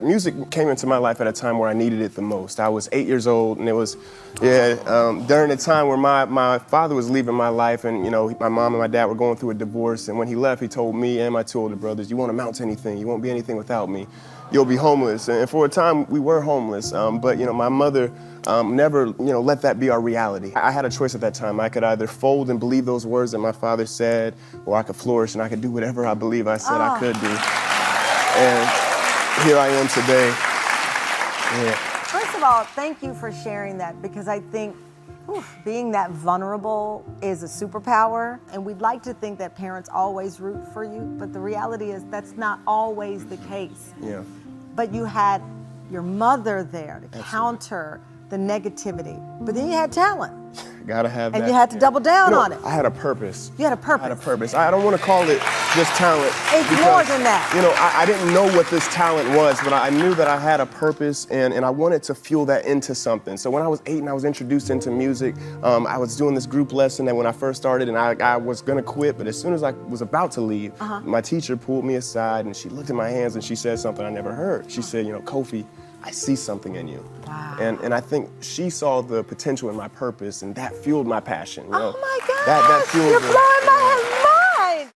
Music came into my life at a time where I needed it the most. I was 8 years old, and it was, during the time where my father was leaving my life, and my mom and my dad were going through a divorce. And when he left, he told me and my two older brothers, "You won't amount to anything. You won't be anything without me. You'll be homeless." And for a time, we were homeless. But my mother never, let that be our reality. I had a choice at that time. I could either fold and believe those words that my father said, or I could flourish and I could do whatever I believe I said I could do. And here I am today. Yeah. First of all, thank you for sharing that, because I think being that vulnerable is a superpower, and we'd like to think that parents always root for you, but the reality is that's not always the case. Yeah. But you had your mother there to counter the negativity, but then you had talent. Gotta have that. And you had to double down on it. I had a purpose. You had a purpose. I had a purpose. I don't want to call it just talent. It's because, more than that. I didn't know what this talent was, but I knew that I had a purpose, and I wanted to fuel that into something. So when I was 8 and I was introduced into music, I was doing this group lesson that when I first started, and I was gonna quit, but as soon as I was about to leave, my teacher pulled me aside and she looked at my hands and she said something I never heard. She said, "Kofi, I see something in you." Wow. And I think she saw the potential in my purpose, and that fueled my passion. Oh my gosh, that fueled you're blowing my head.